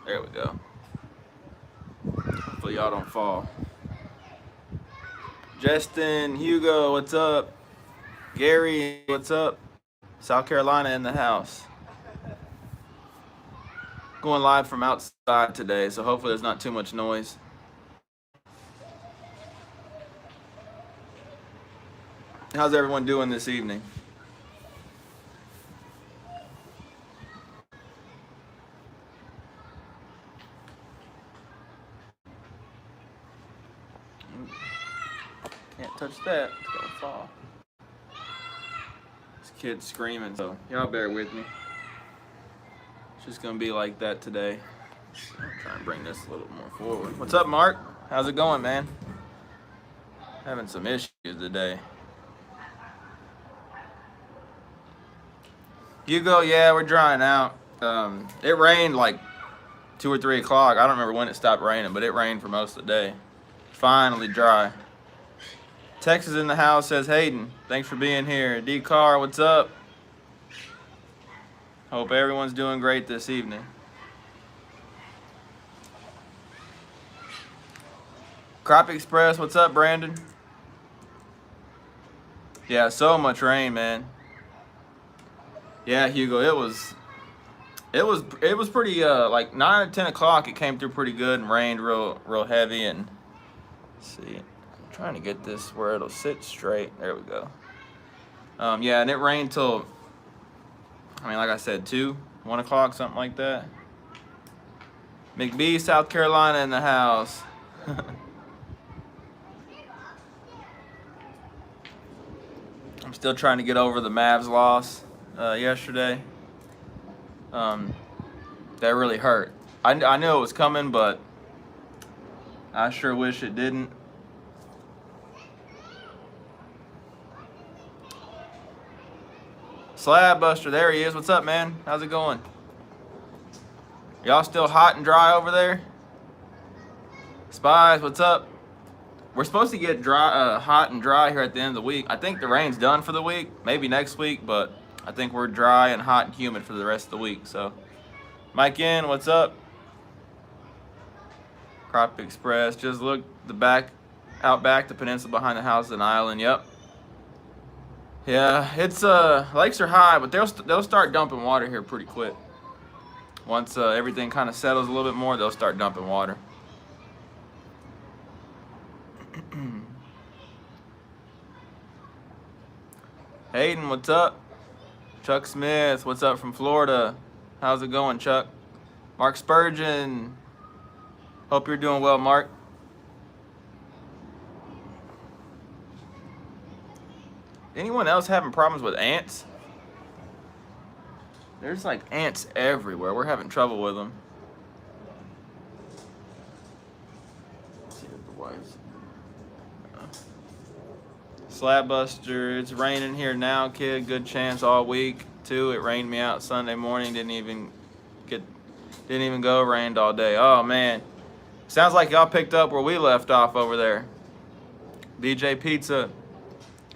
There we go. Hopefully y'all don't fall. Justin, Hugo, what's up? Gary, what's up? South Carolina in the house. Going live from outside today, so hopefully there's not too much noise. How's everyone doing this evening? Can't touch that. It's gonna fall. This kid's screaming, so y'all bear with me. It's just gonna be like that today. I'll try and bring this a little more forward. What's up, Mark? How's it going, man? Having some issues today. Hugo, yeah, we're drying out. It rained like 2 or 3 o'clock. I don't remember when it stopped raining, but it rained for most of the day. Finally dry. Texas in the house, says Hayden. Thanks for being here. D Car, what's up? Hope everyone's doing great this evening. Crappie Express, what's up, Brandon? Yeah, so much rain, man. Yeah, Hugo, it was pretty like 9 or 10 o'clock. It came through pretty good and rained real heavy. And let's see, I'm trying to get this where it'll sit straight. There we go. Yeah, and it rained till, I mean, like I said, 1 o'clock, something like that. McBee, South Carolina in the house. I'm still trying to get over the Mavs loss yesterday. That really hurt. I knew it was coming, but I sure wish it didn't. Slab Buster, there he is. What's up, man? How's it going? Y'all still hot and dry over there? Spies, what's up? We're supposed to get dry, hot and dry here at the end of the week. I think the rain's done for the week, maybe next week, but I think we're dry and hot and humid for the rest of the week. So, Mike in, what's up? Crop Express, just look out back, the peninsula behind the house, an island. Yep. Yeah, it's lakes are high, but they'll start dumping water here pretty quick. Once everything kind of settles a little bit more, they'll start dumping water. Hayden, what's up? Chuck Smith, what's up from Florida? How's it going, Chuck? Mark Spurgeon, hope you're doing well, Mark. Anyone else having problems with ants? There's like ants everywhere. We're having trouble with them. Let's see if the wife's... Slab Buster, it's raining here now, kid. Good chance all week too. It rained me out Sunday morning. Didn't even go. Rained all day. Oh man, sounds like y'all picked up where we left off over there. DJ Pizza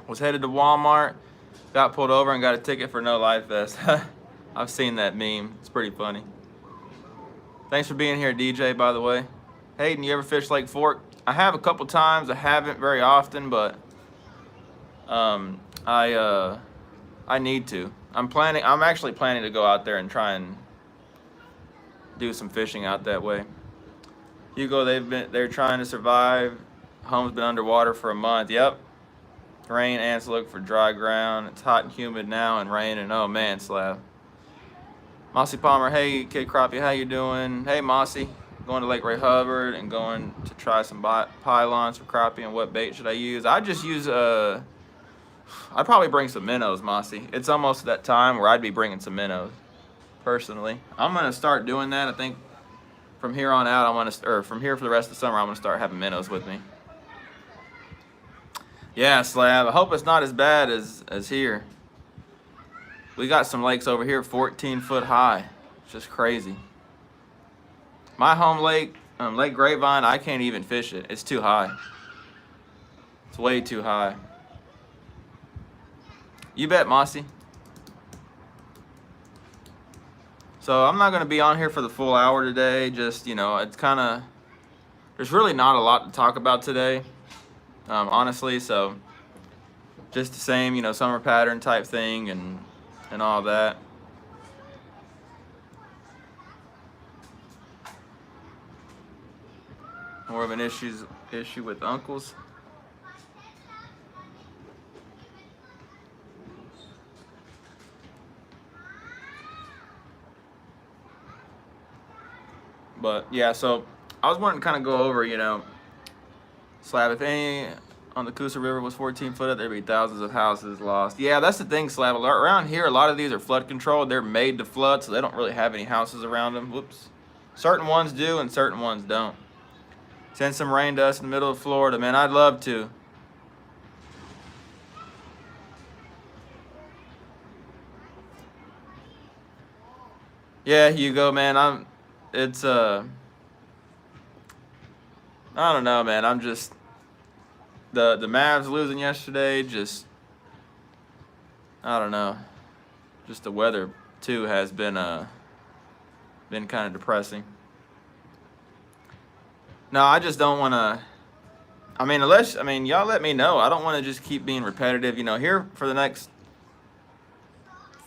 was headed to Walmart, got pulled over and got a ticket for no life vest. I've seen that meme. It's pretty funny. Thanks for being here, DJ. By the way, Hayden, you ever fish Lake Fork? I have a couple times. I haven't very often, but I need to. I'm actually planning to go out there and try and do some fishing out that way. Hugo, they're trying to survive. Home's been underwater for a month. Yep. Rain, ants look for dry ground. It's hot and humid now and raining. Oh man, Slab. Mossy Palmer, hey Kid Crappie, how you doing? Hey Mossy, going to Lake Ray Hubbard and going to try some pylons for crappie. And what bait should I use? I just use I'd probably bring some minnows, Mossy. It's almost that time where I'd be bringing some minnows, personally. I'm gonna start doing that. I think from here on out, from here for the rest of the summer, I'm gonna start having minnows with me. Yeah, Slab. I hope it's not as bad as here. We got some lakes over here 14 foot high. It's just crazy. My home lake, Lake Grapevine, I can't even fish it. It's too high. It's way too high. You bet, Mossy. So I'm not going to be on here for the full hour today. Just, it's kind of, there's really not a lot to talk about today, honestly. So just the same, summer pattern type thing and all that. More of an issue with uncles. But yeah, so I was wanting to kind of go over, Slab, if any on the Coosa River was 14 foot, there'd be thousands of houses lost. Yeah, that's the thing, Slab. Around here, a lot of these are flood controlled. They're made to flood, so they don't really have any houses around them. Whoops. Certain ones do and certain ones don't. Send some rain to us in the middle of Florida, man. I'd love to. Yeah, Hugo, man. I don't know, man. I'm just the Mavs losing yesterday. Just I don't know. Just the weather too has been kind of depressing. No, I just don't want to. Y'all let me know. I don't want to just keep being repetitive. Here for the next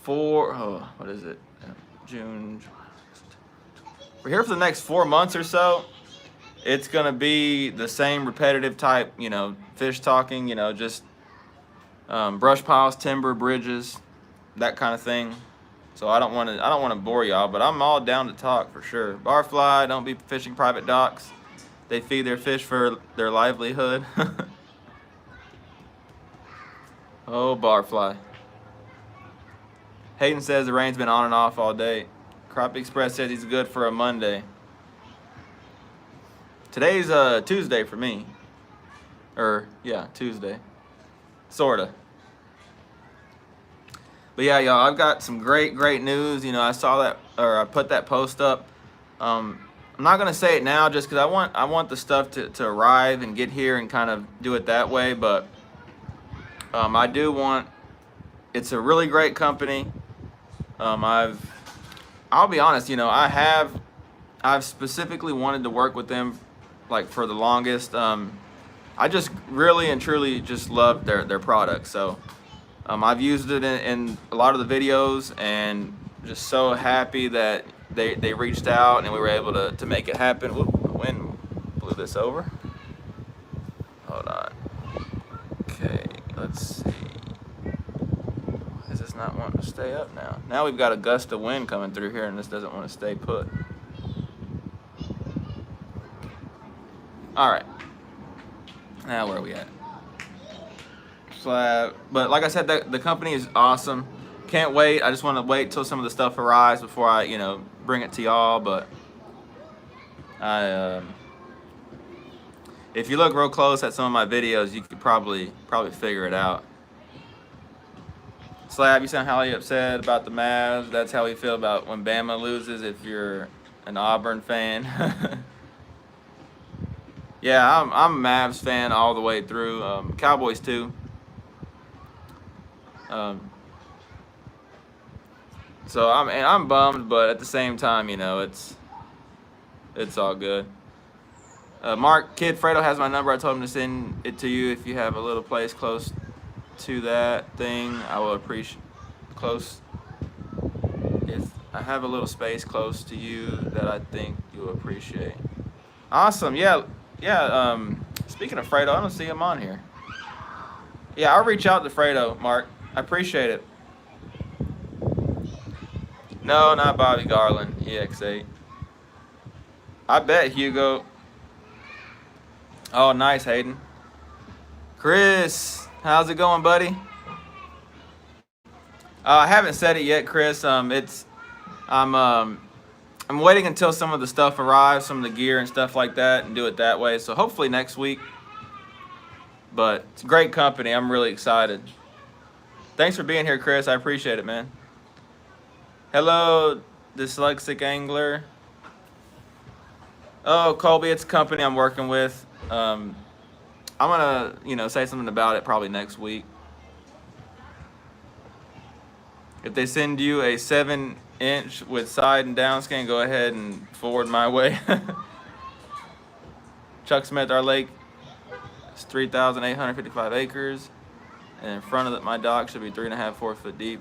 what is it? June. We're here for the next 4 months or so. It's going to be the same repetitive type, fish talking, just brush piles, timber, bridges, that kind of thing. So I don't want to bore y'all, but I'm all down to talk for sure. Barfly, don't be fishing private docks. They feed their fish for their livelihood. Oh, Barfly. Hayden says the rain's been on and off all day. Crappie Express says he's good for a Monday. Today's Tuesday for me. Tuesday. Sorta. But yeah, y'all, I've got some great news. I saw that, or I put that post up. I'm not gonna say it now just because I want the stuff to arrive and get here and kind of do it that way. But I do want. It's a really great company. I'll be honest. I've specifically wanted to work with them, like for the longest. I just really and truly just love their product. So I've used it in a lot of the videos, and just so happy that they reached out and we were able to make it happen. Whoop, the wind blew this over. Hold on. Okay, let's see. Why is this not wanting to stay up now? Now we've got a gust of wind coming through here, and this doesn't want to stay put. All right. Now where are we at? Slab. But like I said, the company is awesome. Can't wait. I just want to wait till some of the stuff arrives before I, bring it to y'all. But if you look real close at some of my videos, you could probably figure it out. Slab, you sound highly upset about the Mavs. That's how we feel about when Bama loses. If you're an Auburn fan. Yeah, I'm a Mavs fan all the way through. Cowboys too. So I'm bummed, but at the same time, it's all good. Mark, Kid Fredo has my number. I told him to send it to you if you have a little place close to that thing. I will appreciate close. If I have a little space close to you that I think you'll appreciate. Awesome, yeah. Speaking of Fredo, I don't see him on here. Yeah, I'll reach out to Fredo, Mark. I appreciate it. No, not Bobby Garland, EX8. I bet, Hugo. Oh, nice, Hayden. Chris, how's it going, buddy? I haven't said it yet, Chris. I'm waiting until some of the stuff arrives, some of the gear and stuff like that, and do it that way. So hopefully next week. But it's a great company. I'm really excited. Thanks for being here, Chris. I appreciate it, man. Hello, dyslexic angler. Oh, Colby, it's a company I'm working with. I'm gonna, say something about it probably next week. If they send you a 7" inch with side and down scan, go ahead and forward my way. Chuck Smith, our lake is 3,855 acres. And in front of my dock should be 3.5, 4 foot deep.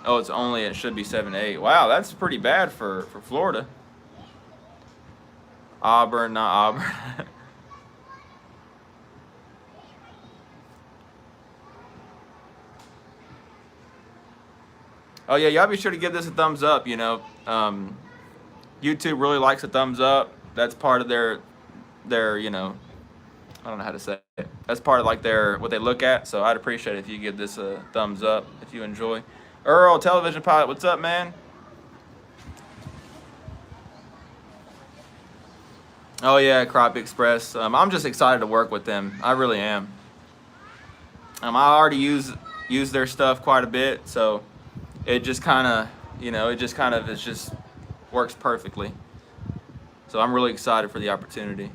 Oh, it should be 7 to 8. Wow, that's pretty bad for Florida. Auburn, not Auburn. Oh yeah, y'all be sure to give this a thumbs up. You know, YouTube really likes a thumbs up. That's part of their you know, I don't know how to say it. That's part of like what they look at. So I'd appreciate it if you give this a thumbs up if you enjoy. Earl, television pilot, what's up, man? Oh yeah, Crappie Express. I'm just excited to work with them. I really am. I already use their stuff quite a bit, so it just kind of, you know, it just works perfectly. So I'm really excited for the opportunity.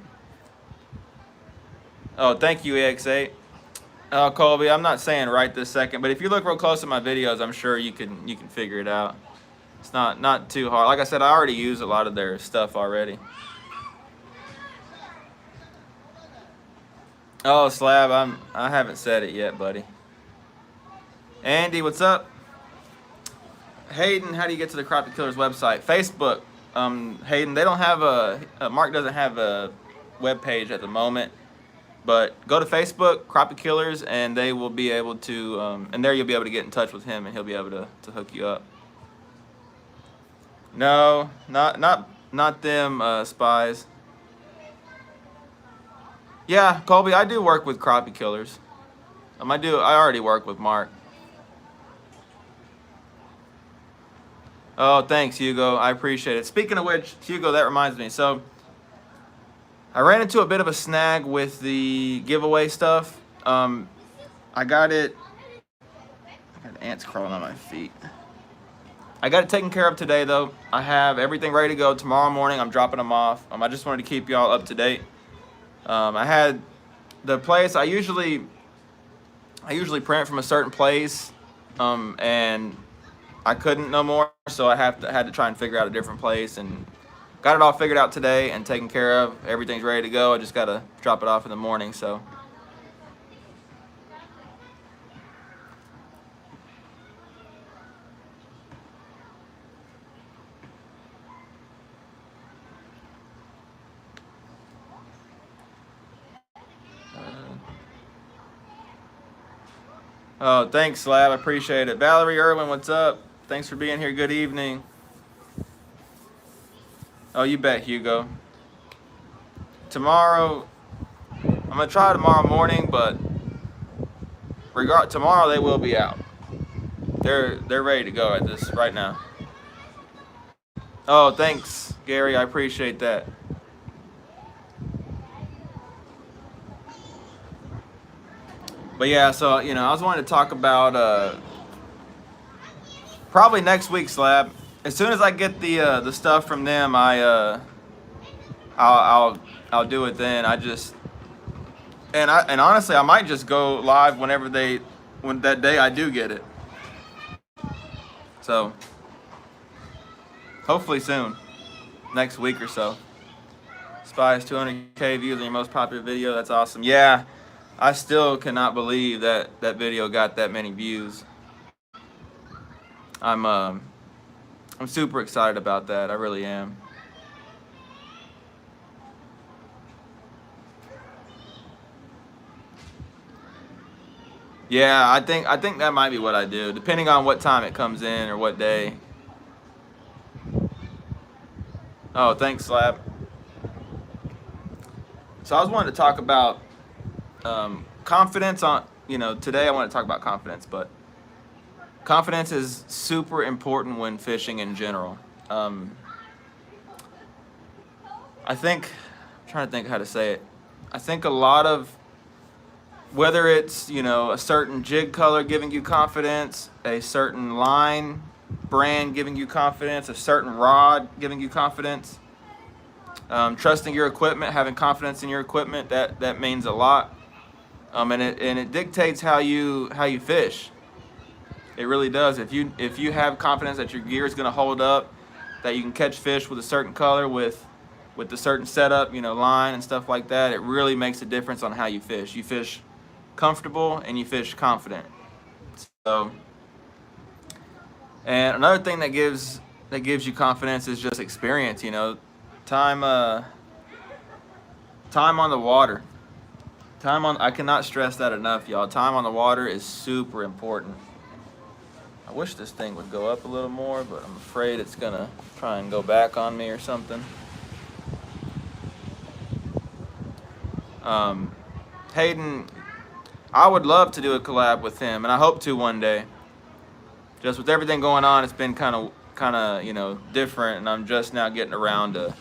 Oh, thank you, AX8. Colby, I'm not saying right this second, but if you look real close at my videos, I'm sure you can figure it out. It's not too hard. Like I said, I already use a lot of their stuff already. Oh, Slab, I haven't said it yet, buddy. Andy, what's up? Hayden, how do you get to the Crappie Killers website? Facebook. Hayden, they don't have Mark doesn't have a web page at the moment, but go to Facebook, Crappie Killers, and they will be able to, and there you'll be able to get in touch with him, and he'll be able to hook you up. No, not them spies. Yeah, Colby, I do work with Crappie Killers. I already work with Mark. Oh, thanks, Hugo. I appreciate it. Speaking of which, Hugo, that reminds me. So, I ran into a bit of a snag with the giveaway stuff. I got ants crawling on my feet. I got it taken care of today, though. I have everything ready to go. Tomorrow morning, I'm dropping them off. I just wanted to keep y'all up to date. I had the place. I usually print from a certain place, and I couldn't no more, so I had to try and figure out a different place, and got it all figured out today and taken care of. Everything's ready to go. I just gotta drop it off in the morning. So. Oh, thanks, Slab. I appreciate it. Valerie Irwin, what's up? Thanks for being here. Good evening. Oh, you bet, Hugo. Tomorrow, I'm gonna try tomorrow morning, but tomorrow they will be out. They're ready to go at this right now. Oh, thanks, Gary. I appreciate that. But yeah, so you know, I was wanting to talk about probably next week, Slab. As soon as I get the stuff from them, I'll do it then. And honestly, I might just go live when that day I do get it. So hopefully soon, next week or so. Spies 200K views on your most popular video. That's awesome. Yeah, I still cannot believe that video got that many views. I'm super excited about that. I really am. Yeah, I think that might be what I do, depending on what time it comes in or what day. Oh, thanks, Slab. So I was wanting to talk about confidence today I want to talk about confidence, but confidence is super important when fishing in general. I'm trying to think how to say it. I think a lot of, whether it's, a certain jig color giving you confidence, a certain line brand giving you confidence, a certain rod giving you confidence, trusting your equipment, having confidence in your equipment, that means a lot. And it dictates how you fish. It really does. If you have confidence that your gear is going to hold up, that you can catch fish with a certain color, with the certain setup, line and stuff like that, it really makes a difference on how you fish. You fish comfortable and you fish confident. So, and another thing that gives you confidence is just experience. Time time on the water. I cannot stress that enough, y'all. Time on the water is super important. I wish this thing would go up a little more, but I'm afraid it's gonna try and go back on me or something. Hayden, I would love to do a collab with him, and I hope to one day. Just with everything going on, it's been kind of different, and I'm just now getting around to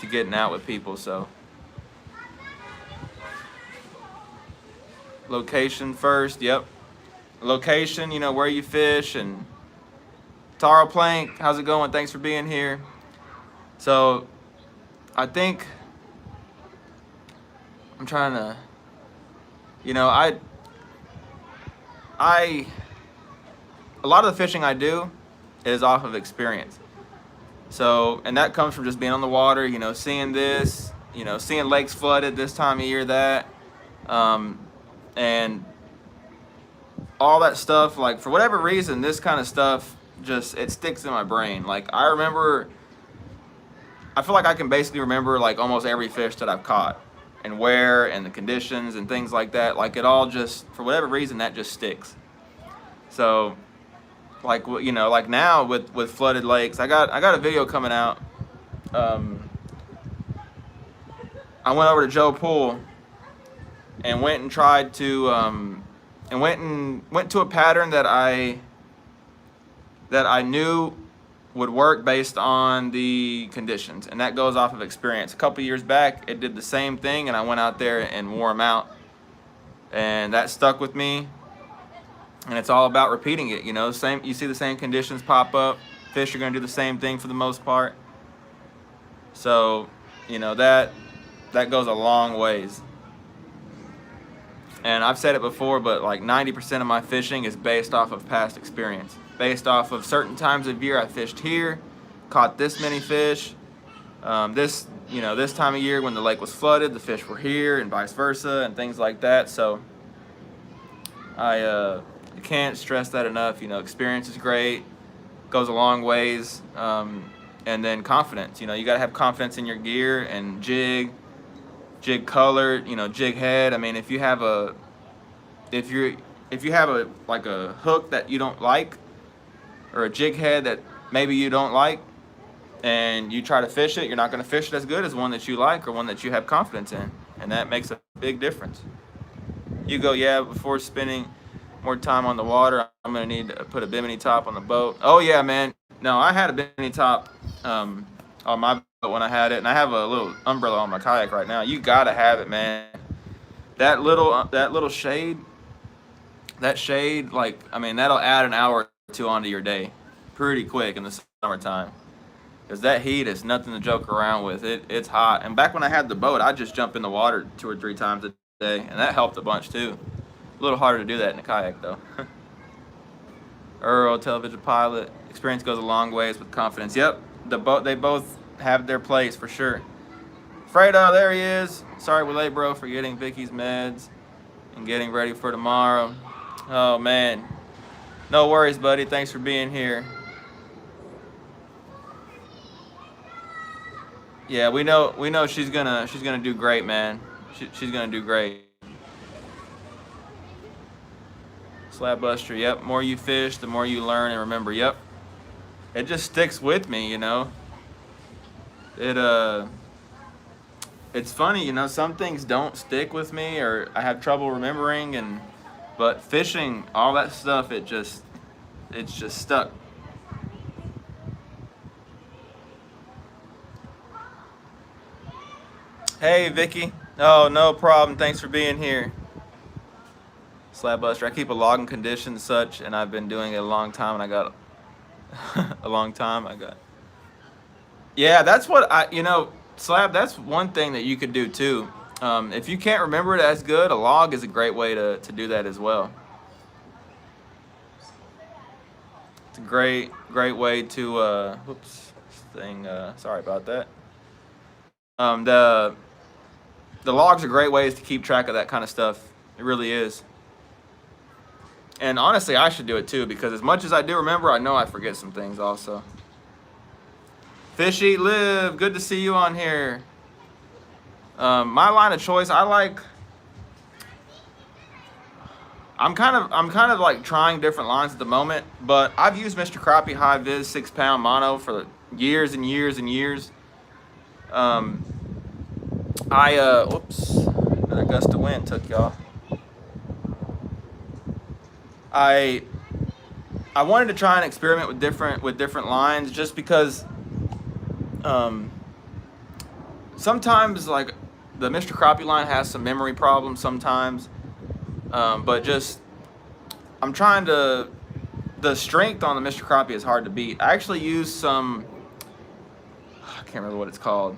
getting out with people. So, location first. Yep, location. Where you fish. And Taro Plank, how's it going? Thanks for being here. So, I think I'm trying to, a lot of the fishing I do is off of experience. So, and that comes from just being on the water, seeing this, seeing lakes flooded this time of year, and all that stuff. Like, for whatever reason, this kind of stuff it sticks in my brain. Like, I feel like I can basically remember like almost every fish that I've caught, and where, and the conditions and things like that. Like, it all just, for whatever reason, that just sticks. So, like now with flooded lakes, I got a video coming out. I went over to Joe Pool and went and tried to and went to a pattern that I knew would work based on the conditions, and that goes off of experience. A couple years back, it did the same thing, and I went out there and wore them out, and that stuck with me. And it's all about repeating it. You see the same conditions pop up. Fish are going to do the same thing for the most part. So, that goes a long ways. And I've said it before, but like 90% of my fishing is based off of past experience. Based off of certain times of year I fished here, caught this many fish. This time of year when the lake was flooded, the fish were here, and vice versa, and things like that. So I can't stress that enough. Experience is great, goes a long ways. And then confidence. You got to have confidence in your gear and jig color, jig head. I mean, if you have a like a hook that you don't like, or a jig head that maybe you don't like, and you try to fish it, you're not going to fish it as good as one that you like or one that you have confidence in, and that makes a big difference. You go, yeah, before spending more time on the water, I'm going to need to put a bimini top on the boat. Oh yeah, man. No, I had a bimini top on my boat when I had it, and I have a little umbrella on my kayak right now. You got to have it, man. That little shade, like, I mean, that'll add an hour or two onto your day pretty quick in the summertime. Because that heat is nothing to joke around with. It's hot. And back when I had the boat, I'd just jump in the water 2 or 3 times a day, and that helped a bunch too. A little harder to do that in a kayak though. Earl, television pilot, experience goes a long ways with confidence. Yep, they both have their place for sure. Fredo, there he is. Sorry we're late, bro, for getting Vicky's meds and getting ready for tomorrow. Oh man, no worries, buddy. Thanks for being here. Yeah, we know she's gonna do great, man. She's gonna do great. Slab Buster, yep. More you fish, the more you learn and remember. Yep. It just sticks with me, It's funny, some things don't stick with me, or I have trouble remembering, but fishing, all that stuff, it's just stuck. Hey, Vicky. Oh, no problem. Thanks for being here. Slab Buster. I keep a log and condition and such, and I've been doing it a long time, and I got Yeah, that's what Slab, that's one thing that you could do too. If you can't remember it as good, a log is a great way to do that as well. It's a great way to whoops, sorry about that. Um, the the logs are great ways to keep track of that kind of stuff. It really is. And honestly, I should do it too, because as much as I do remember, I know I forget some things also. Fish Eat Live, good to see you on here. My line of choice, I'm kind of like trying different lines at the moment, but I've used Mr. Crappie High Vis 6-pound mono for years and years and years. Whoops, another gust of wind took y'all. I wanted to try and experiment with different lines, just because sometimes like the Mr. Crappie line has some memory problems sometimes, but just I'm trying to. The strength on the Mr. Crappie is hard to beat. I actually used some. I can't remember what it's called.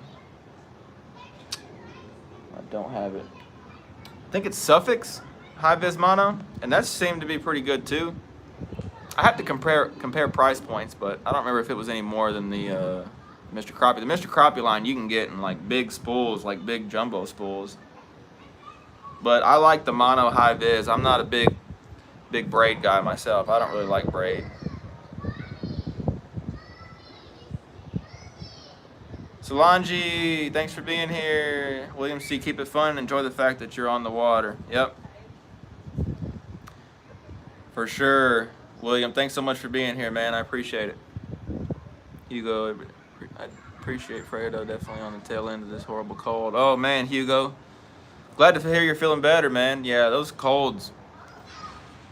I don't have it. I think it's Suffix High Vis Mono, and that seemed to be pretty good too. I have to compare price points, but I don't remember if it was any more than the Mr. Crappie. The Mr. Crappie line you can get in like big spools, like big jumbo spools. But I like the mono high vis. I'm not a big braid guy myself. I don't really like braid. Solange, thanks for being here. William C, keep it fun and enjoy the fact that you're on the water. Yep. For sure. William, thanks so much for being here, man. I appreciate it. Hugo, I appreciate Fredo, definitely on the tail end of this horrible cold. Oh, man, Hugo. Glad to hear you're feeling better, man. Yeah, those colds.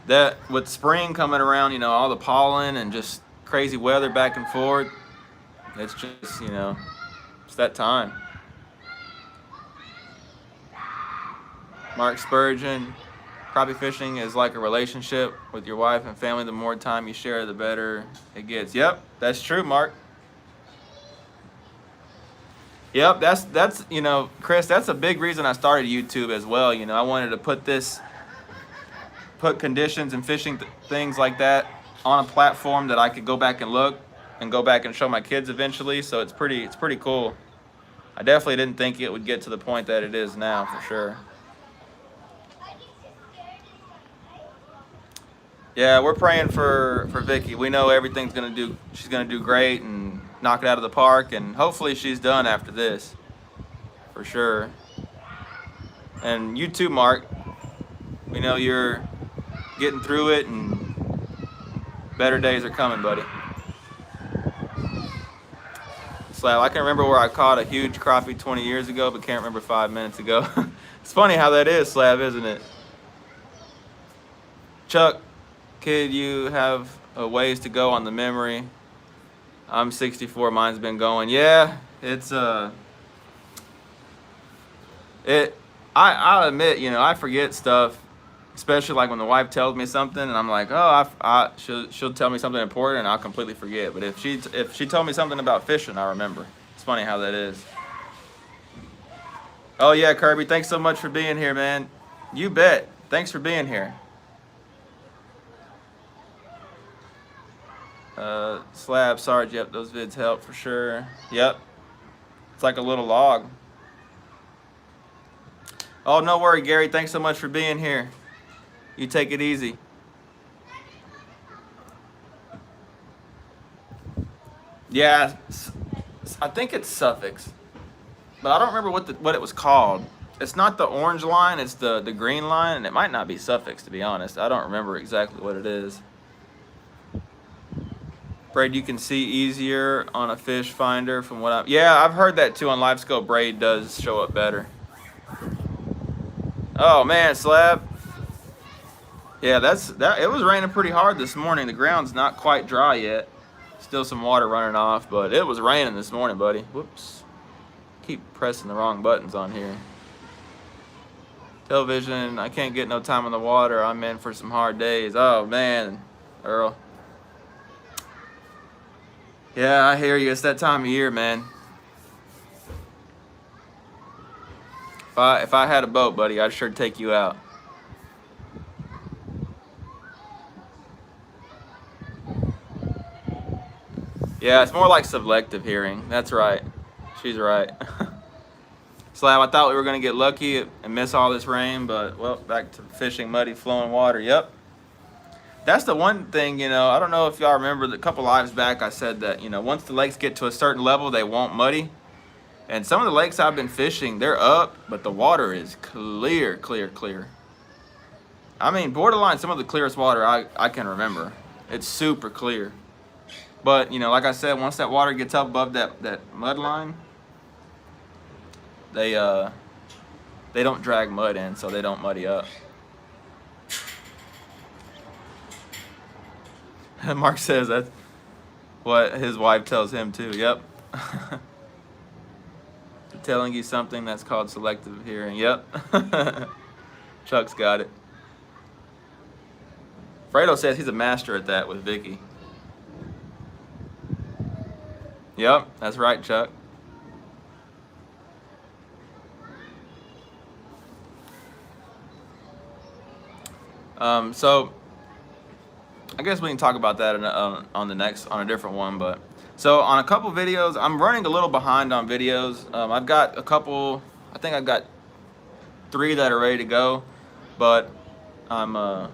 That, with spring coming around, you know, all the pollen and just crazy weather back and forth. It's just, you know, it's that time. Mark Spurgeon. Crappie fishing is like a relationship with your wife and family. The more time you share, the better it gets. Yep, that's true, Mark. Yep, that's you know, Chris, that's a big reason I started YouTube as well. You know, I wanted to put conditions and fishing things like that on a platform that I could go back and look and go back and show my kids eventually. So it's pretty cool. I definitely didn't think it would get to the point that it is now, for sure. Yeah, we're praying for Vicky. We know she's gonna do great and knock it out of the park, and hopefully she's done after this, for sure. And you too, Mark. We know you're getting through it, and better days are coming, buddy. Slab, I can remember where I caught a huge crappie 20 years ago, but can't remember 5 minutes ago. It's funny how that is, Slab, isn't it? Chuck, kid, you have a ways to go on the memory. I'm 64, mine's been going. Yeah, it's I'll admit, you know, I forget stuff, especially like when the wife tells me something and I'm like, oh, she'll tell me something important and I'll completely forget. But if she told me something about fishing, I remember. It's funny how that is. Oh yeah, Kirby, thanks so much for being here, man. You bet. Thanks for being here. Slab, Sarge, yep, those vids help for sure. Yep. It's like a little log. Oh, no worry, Gary. Thanks so much for being here. You take it easy. Yeah, I think it's Suffix, but I don't remember what it was called. It's not the orange line, it's the green line, and it might not be Suffix, to be honest. I don't remember exactly what it is. Braid you can see easier on a fish finder from what yeah, I've heard that too on LiveScope. Braid does show up better. Oh man, Slab. Yeah, it was raining pretty hard this morning. The ground's not quite dry yet. Still some water running off, but it was raining this morning, buddy. Whoops. Keep pressing the wrong buttons on here. Television, I can't get no time on the water. I'm in for some hard days. Oh man, Earl. Yeah, I hear you. It's that time of year, man. If I had a boat, buddy, I'd sure take you out. Yeah, it's more like selective hearing. That's right. She's right. Slab, I thought we were going to get lucky and miss all this rain, but, well, back to fishing muddy flowing water. Yep. That's the one thing, I don't know if y'all remember, a couple lives back I said that, once the lakes get to a certain level, they won't muddy. And some of the lakes I've been fishing, they're up, but the water is clear, clear, clear. I mean, borderline some of the clearest water I can remember. It's super clear. But, like I said, once that water gets up above that mud line, they don't drag mud in, so they don't muddy up. Mark says that's what his wife tells him too. Yep. Telling you something that's called selective hearing. Yep. Chuck's got it. Fredo says he's a master at that with Vicky. Yep, that's right, Chuck. So I guess we can talk about that on a different one. But so on a couple videos, I'm running a little behind on videos. I've got a couple. I think I've got 3 that are ready to go, but I'm a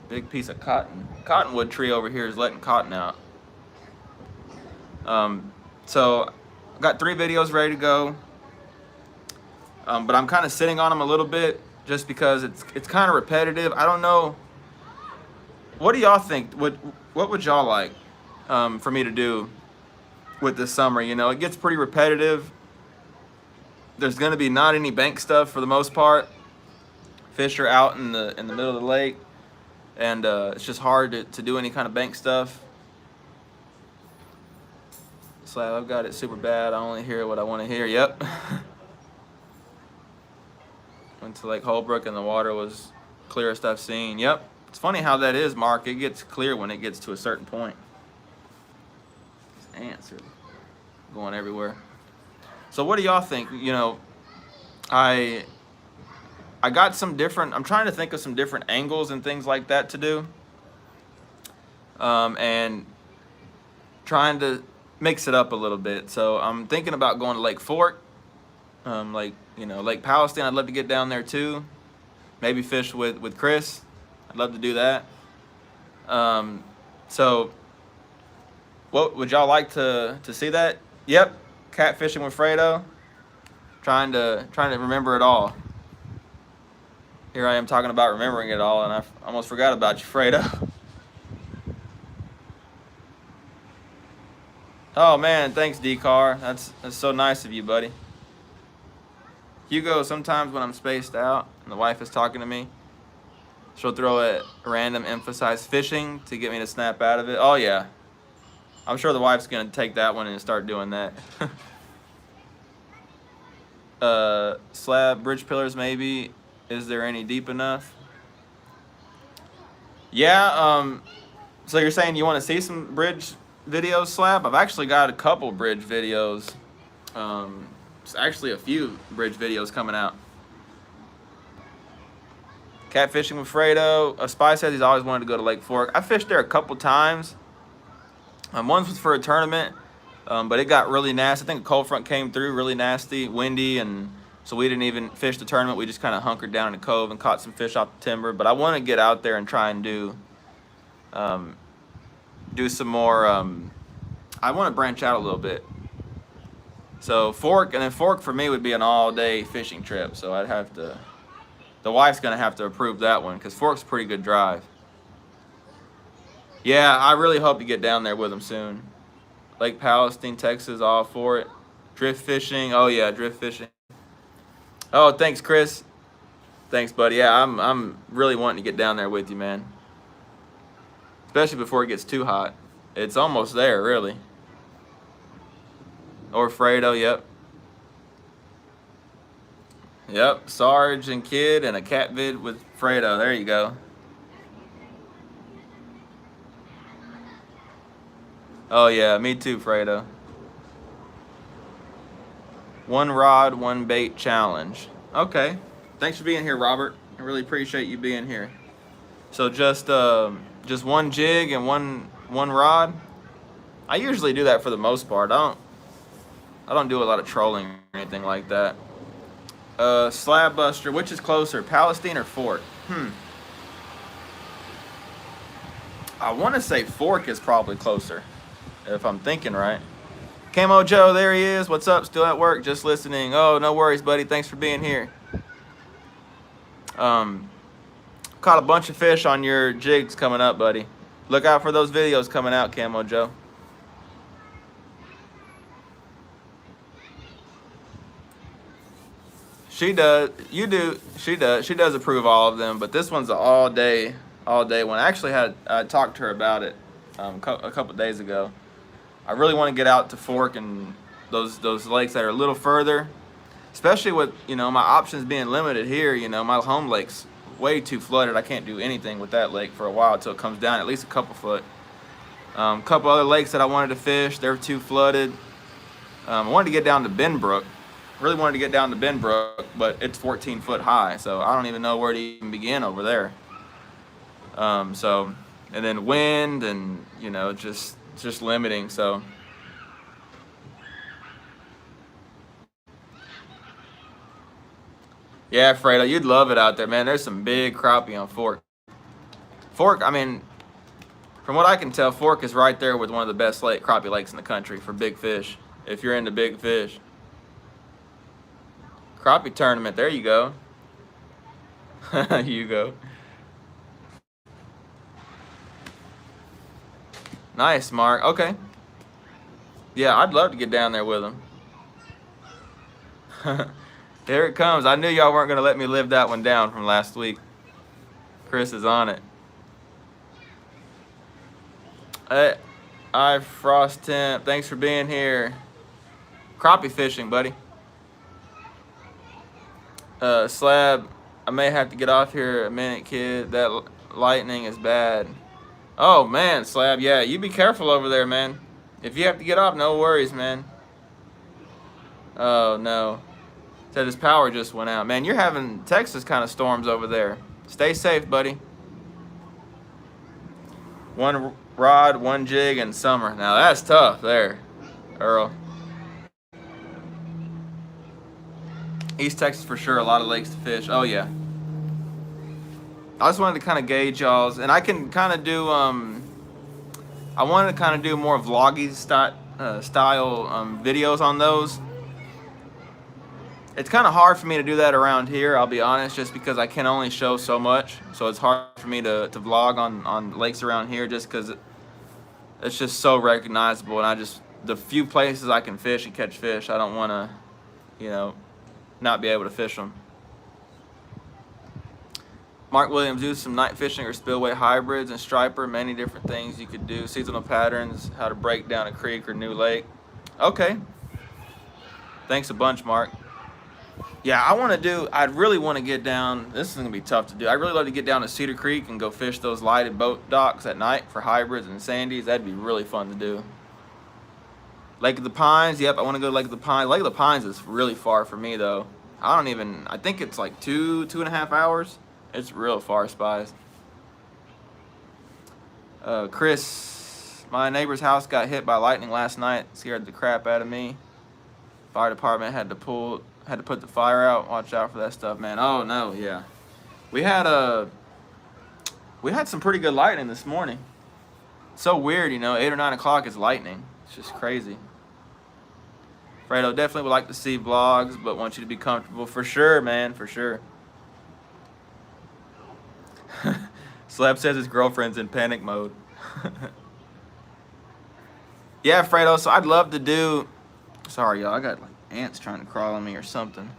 big piece of cottonwood tree over here is letting cotton out. So I've got 3 videos ready to go, but I'm kind of sitting on them a little bit just because it's kind of repetitive. I don't know. What do y'all think? What would y'all like for me to do with this summer? It gets pretty repetitive. There's going to be not any bank stuff for the most part. Fish are out in the middle of the lake, and it's just hard to do any kind of bank stuff. Slab, I've got it super bad. I only hear what I want to hear. Yep. Went to Lake Holbrook and the water was clearest I've seen. Yep. It's funny how that is, Mark. It gets clear when it gets to a certain point. Ants are going everywhere. So what do y'all think? I got some different, I'm trying to think of some different angles and things like that to do. And trying to mix it up a little bit. So I'm thinking about going to Lake Fork. Lake Palestine, I'd love to get down there too. Maybe fish with Chris. I'd love to do that. So what would y'all like to see that? Yep, catfishing with Fredo. Trying to remember it all. Here I am talking about remembering it all, and I almost forgot about you, Fredo. Oh man, thanks, D-Car. That's so nice of you, buddy. Hugo, sometimes when I'm spaced out and the wife is talking to me, she'll throw a random emphasized fishing to get me to snap out of it. Oh yeah. I'm sure the wife's gonna take that one and start doing that. Slab, bridge pillars maybe. Is there any deep enough? Yeah, so you're saying you want to see some bridge videos, Slab? I've actually got a couple bridge videos. It's actually a few bridge videos coming out. Catfishing with Fredo. Spy says he's always wanted to go to Lake Fork. I fished there a couple times. Once was for a tournament, but it got really nasty. I think a cold front came through, really nasty, windy, and so we didn't even fish the tournament. We just kind of hunkered down in the cove and caught some fish off the timber. But I want to get out there and try and do some more. I want to branch out a little bit. So Fork, and then Fork for me would be an all-day fishing trip. So I'd have to. The wife's gonna have to approve that one because Fork's a pretty good drive. Yeah, I really hope you get down there with them soon. Lake Palestine, Texas, all for it. Drift fishing. Oh yeah, drift fishing. Oh, thanks, Chris. Thanks, buddy. Yeah, I'm really wanting to get down there with you, man. Especially before it gets too hot. It's almost there, really. Or Fredo, yep. Yep, Sarge and Kid and a cat vid with Fredo. There you go. Oh yeah, me too, Fredo. One rod, one bait challenge. Okay. Thanks for being here, Robert. I really appreciate you being here. So just one jig and one rod. I usually do that for the most part. I don't do a lot of trolling or anything like that. Slab Buster, which is closer, Palestine or Fork? I want to say Fork is probably closer, if I'm thinking right. Camo Joe, there he is. What's up? Still at work, just listening. Oh, no worries, buddy. Thanks for being here. Caught a bunch of fish on your jigs coming up, buddy. Look out for those videos coming out, Camo Joe. She does. You do. She does. She does approve all of them, but this one's an all day one. I talked to her about it a couple days ago. I really want to get out to Fork and those lakes that are a little further, especially with my options being limited here. My home lake's way too flooded. I can't do anything with that lake for a while until it comes down at least a couple foot. Couple other lakes that I wanted to fish, they're too flooded. I wanted to get down to Benbrook. Really wanted to get down to Benbrook, but it's 14 foot high, so I don't even know where to even begin over there. And then wind and just limiting. So yeah, Fredo, you'd love it out there, man. There's some big crappie on Fork. Fork, I mean, from what I can tell, Fork is right there with one of the best crappie lakes in the country for big fish. If you're into big fish. Crappie tournament, there you go. You go. Nice, Mark. Okay. Yeah, I'd love to get down there with him. Here it comes. I knew y'all weren't going to let me live that one down from last week. Chris is on it. Hey, Frost Temp. Thanks for being here. Crappie fishing, buddy. Slab, I may have to get off here a minute, kid. That lightning is bad. Oh, man, Slab. Yeah, you be careful over there, man. If you have to get off, no worries, man. Oh, no. Said his power just went out. Man, you're having Texas kind of storms over there. Stay safe, buddy. One rod, one jig, and summer. Now, that's tough there, Earl. East Texas for sure, a lot of lakes to fish. Oh yeah. I just wanted to kind of gauge y'all's, and I can kind of do. I wanted to kind of do more vloggy style videos on those. It's kind of hard for me to do that around here, I'll be honest, just because I can only show so much. So it's hard for me to vlog on lakes around here just because it's just so recognizable, and the few places I can fish and catch fish, I don't want to, not be able to fish them. Mark Williams, do some night fishing or spillway hybrids and striper, many different things you could do. Seasonal patterns, how to break down a creek or new lake. Okay. Thanks a bunch, Mark. Yeah, I'd really want to get down, this is going to be tough to do. I'd really love to get down to Cedar Creek and go fish those lighted boat docks at night for hybrids and sandies. That'd be really fun to do. Lake of the Pines, yep, I want to go to Lake of the Pines. Lake of the Pines is really far for me, though. I think it's like 2.5 hours. It's real far, Spies. Chris, my neighbor's house got hit by lightning last night. Scared the crap out of me. Fire department had to put the fire out. Watch out for that stuff, man. Oh, no, yeah. We had some pretty good lightning this morning. So weird, 8 or 9 o'clock is lightning. It's just crazy. Fredo, definitely would like to see vlogs, but want you to be comfortable. For sure, man, for sure. Slab says his girlfriend's in panic mode. Yeah, Fredo, so I'd love to do... Sorry, y'all, I got like ants trying to crawl on me or something.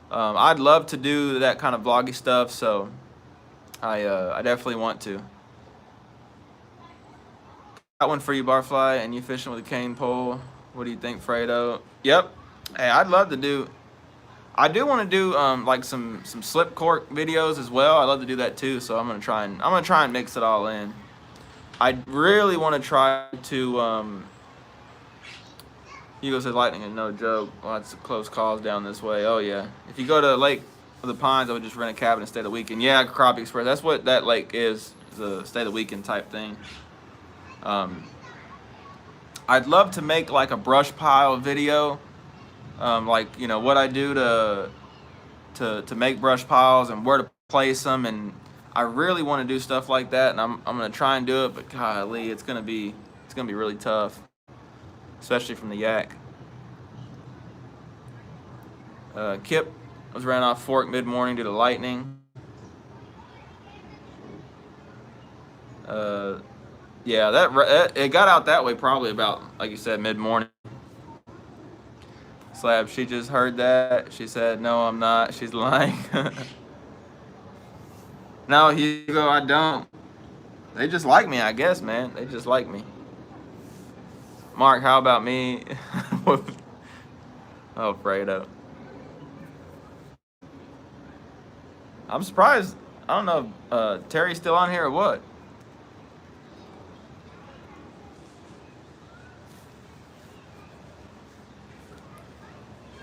I'd love to do that kind of vloggy stuff, so I definitely want to. Got one for you, Barfly, and you fishing with a cane pole. What do you think, Fredo? Yep. Hey, I'd love to do... I do want to do like some slip cork videos as well. I love to do that too, so I'm gonna try and mix it all in. I really want to try to Hugo said lightning is no joke. Lots of close calls down this way. Oh yeah. If you go to Lake of the Pines, I would just rent a cabin and stay the weekend. Yeah, Crappie Express. That's what that lake is a stay the weekend type thing. I'd love to make like a brush pile video, like what I do to make brush piles and where to place them, and I really want to do stuff like that, and I'm gonna try and do it. But golly, it's gonna be really tough, especially from the yak. Kip was ran off fork mid-morning due to lightning. Yeah, it got out that way probably about, like you said, mid-morning. Slab, she just heard that. She said, "No, I'm not." She's lying. No, Hugo, I don't. They just like me, I guess, man. They just like me. Mark, how about me? Oh, Fredo. I'm surprised. I don't know if Terry's still on here or what.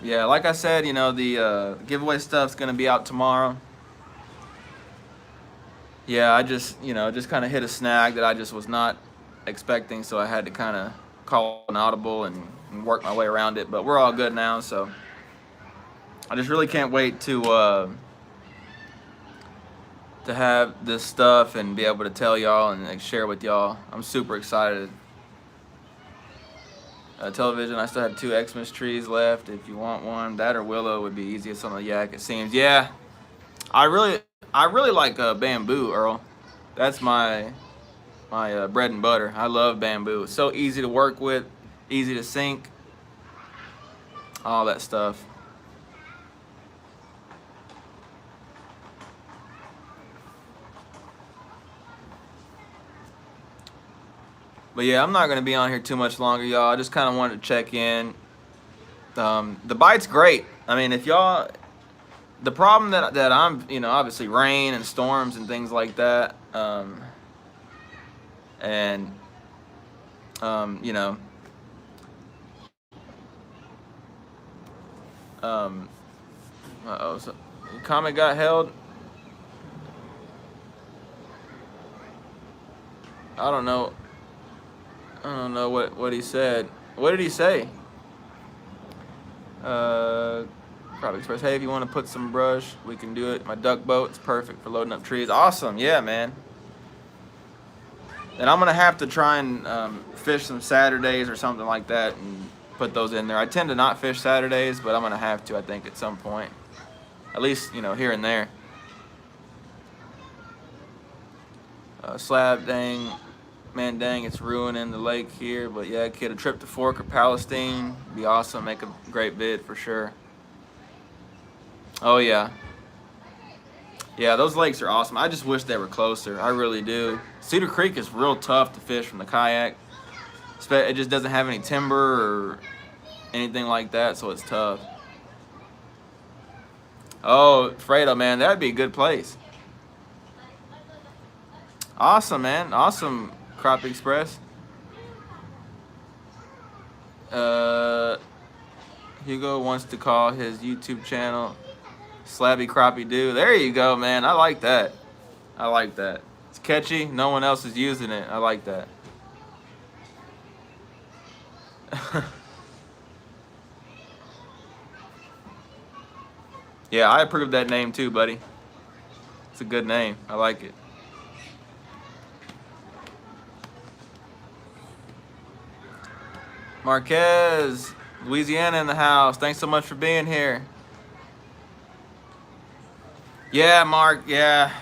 Yeah, like I said, the giveaway stuff's gonna be out tomorrow. Yeah, I just kind of hit a snag that I just was not expecting, so I had to kind of call an audible and work my way around it. But we're all good now, so I just really can't wait to have this stuff and be able to tell y'all and share with y'all. I'm super excited. Television, I still have 2 Xmas trees left. If you want one, that or willow would be easiest on the yak, it seems. Yeah, I really like bamboo, Earl. That's my bread and butter. I love bamboo. It's so easy to work with, easy to sink, all that stuff. But yeah, I'm not going to be on here too much longer, y'all. I just kind of wanted to check in. The bite's great. I mean, if y'all... The problem that I'm, obviously rain and storms and things like that. Uh-oh, so the comment got held. I don't know what he said. What did he say? Probably express, hey, if you want to put some brush, we can do it. My duck boat's perfect for loading up trees. Awesome, yeah, man. And I'm gonna have to try and fish some Saturdays or something like that and put those in there. I tend to not fish Saturdays, but I'm gonna have to, I think, at some point. At least, here and there. Slab, dang, it's ruining the lake here. But yeah, kid, a trip to Fork or Palestine be awesome. Make a great bid for sure. Oh yeah. Yeah, those lakes are awesome. I just wish they were closer. I really do. Cedar Creek is real tough to fish from the kayak. It just doesn't have any timber or anything like that, so it's tough. Oh, Fredo, man, that'd be a good place. Awesome, man. Awesome, Crappie Express. Hugo wants to call his YouTube channel Slabby Crappie Do. There you go, man. I like that. I like that. It's catchy. No one else is using it. I like that. Yeah, I approve that name too, buddy. It's a good name. I like it. Marquez, Louisiana in the house. Thanks so much for being here. Yeah, Mark. Yeah.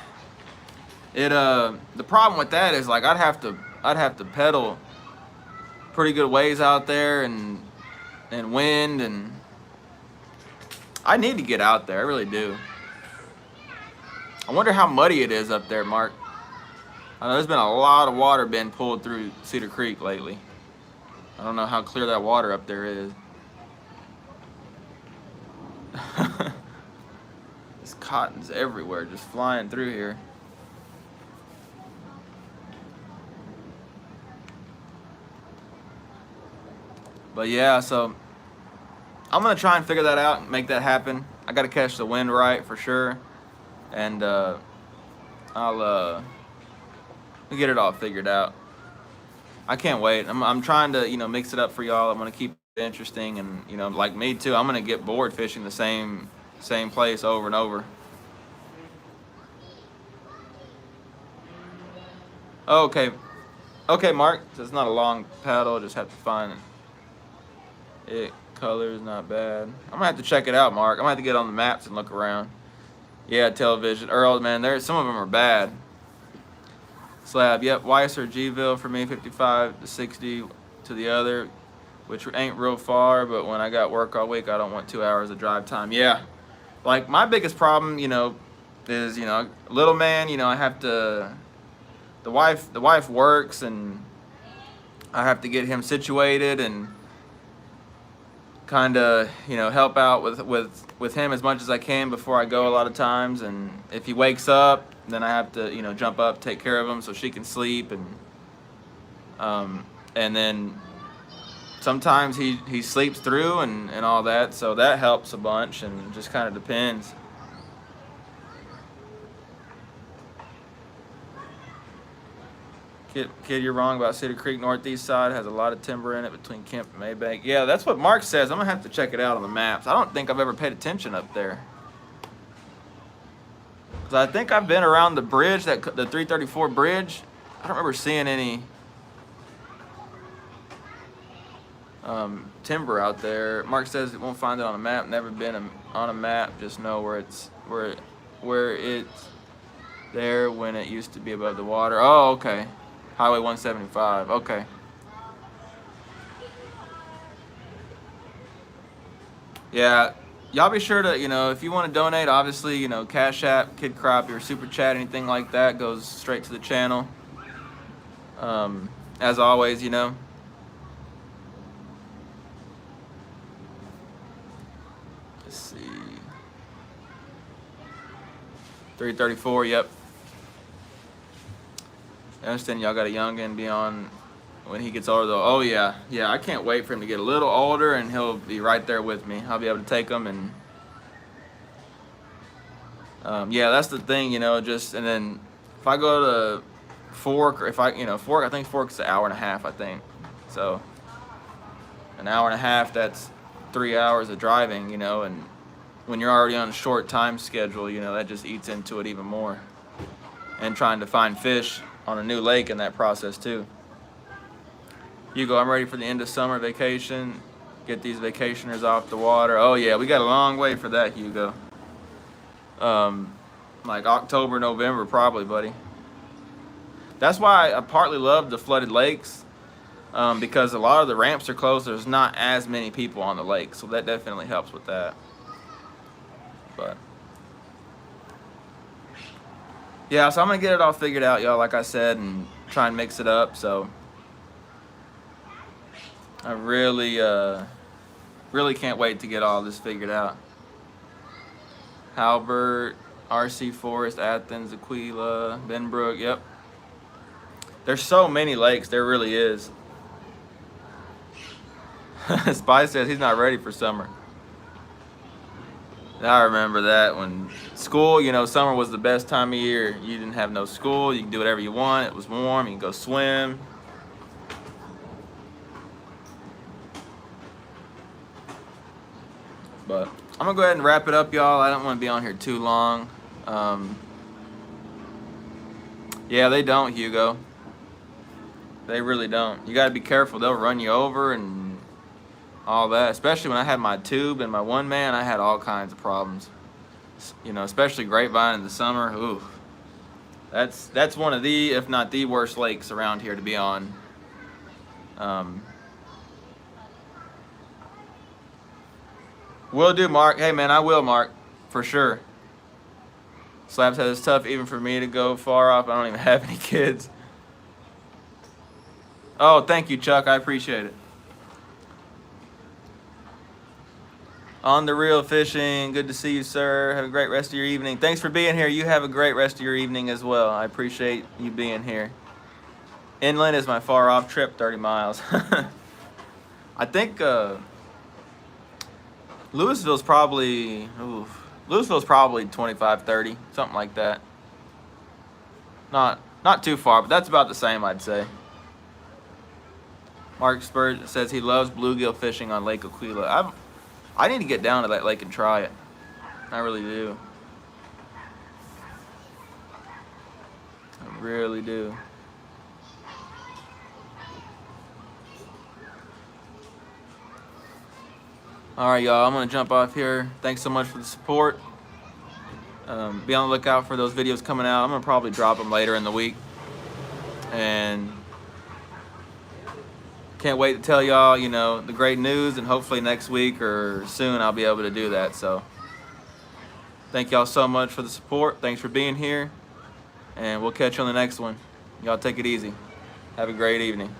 The problem with that is like I'd have to pedal pretty good ways out there and wind, and I need to get out there. I really do. I wonder how muddy it is up there, Mark. I know there's been a lot of water being pulled through Cedar Creek lately. I don't know how clear that water up there is. This cotton's everywhere, just flying through here. But yeah, so I'm gonna try and figure that out and make that happen. I gotta catch the wind right for sure, and I'll get it all figured out. I can't wait. I'm trying to, mix it up for y'all. I'm gonna keep it interesting, and like me too. I'm gonna get bored fishing the same place over and over. Oh, okay, okay, Mark. So it's not a long paddle. Just have to find it. Color is not bad. I'm gonna have to check it out, Mark. I'm gonna have to get on the maps and look around. Yeah, television. Earl, man, there's some of them are bad. Slab, yep. Weiss or Gville for me, 55 to 60 to the other, which ain't real far, but when I got work all week, I don't want 2 hours of drive time. Yeah, like my biggest problem, is little man. I have to. The wife works, and I have to get him situated and kind of help out with him as much as I can before I go a lot of times. And if he wakes up, then I have to jump up, take care of him so she can sleep, and then sometimes he sleeps through and all that, so that helps a bunch, and it just kind of depends. Kid, you're wrong about Cedar Creek. Northeast side has a lot of timber in it between Kemp and Maybank. Yeah, that's what Mark says. I'm gonna have to check it out on the maps. I don't think I've ever paid attention up there, because I think I've been around the bridge, the 334 bridge. I don't remember seeing any timber out there. Mark says it won't find it on a map. Never been on a map. Just know where it's there when it used to be above the water. Oh, okay. Highway 175. Okay. Yeah, y'all be sure to, if you want to donate, obviously, Cash App, Kid Crappie, or Super Chat, anything like that goes straight to the channel. As always, Let's see. 334, yep. I understand y'all got a youngin' be on when he gets older, though. Oh, yeah. Yeah, I can't wait for him to get a little older, and he'll be right there with me. I'll be able to take him, and yeah, that's the thing, just, and then if I go to Fork, or if Fork, I think Fork's an hour and a half, I think. So an hour and a half, that's 3 hours of driving, and when you're already on a short time schedule, that just eats into it even more. And trying to find fish on a new lake in that process too. Hugo, I'm ready for the end of summer vacation. Get these vacationers off the water. Oh yeah, we got a long way for that, Hugo. Like October, November probably, buddy. That's why I partly love the flooded lakes, because a lot of the ramps are closed. There's not as many people on the lake, so that definitely helps with that. But yeah, so I'm gonna get it all figured out, y'all, like I said, and try and mix it up. So I really can't wait to get all this figured out. Halbert, RC Forest, Athens, Aquila, Benbrook, yep. There's so many lakes, there really is. Spy says he's not ready for summer. I remember that when school, summer was the best time of year. You didn't have no school. You could do whatever you want. It was warm. You could go swim. But I'm going to go ahead and wrap it up, y'all. I don't want to be on here too long. Yeah, they don't, Hugo. They really don't. You got to be careful. They'll run you over and all that. Especially when I had my tube and my one man, I had all kinds of problems. Especially Grapevine in the summer. Ooh, that's one of the, if not the worst lakes around here to be on. Will do, Mark. Hey man, I will, Mark, for sure. Slab says it's tough even for me to go far off. I don't even have any kids. Oh, thank you, Chuck. I appreciate it. On the Reel Fishing. Good to see you, sir. Have a great rest of your evening. Thanks for being here. You have a great rest of your evening as well. I appreciate you being here. Inland is my far off trip, 30 miles. I think Louisville's probably 25, 30, something like that. Not too far, but that's about the same, I'd say. Mark Spur says he loves bluegill fishing on Lake Aquila. I need to get down to that lake and try it. I really do. I really do. All right, y'all. I'm gonna jump off here. Thanks so much for the support. Be on the lookout for those videos coming out. I'm gonna probably drop them later in the week, and can't wait to tell y'all, you know, the great news. And hopefully next week or soon I'll be able to do that. So thank y'all so much for the support. Thanks for being here, and we'll catch you on the next one. Y'all take it easy. Have a great evening.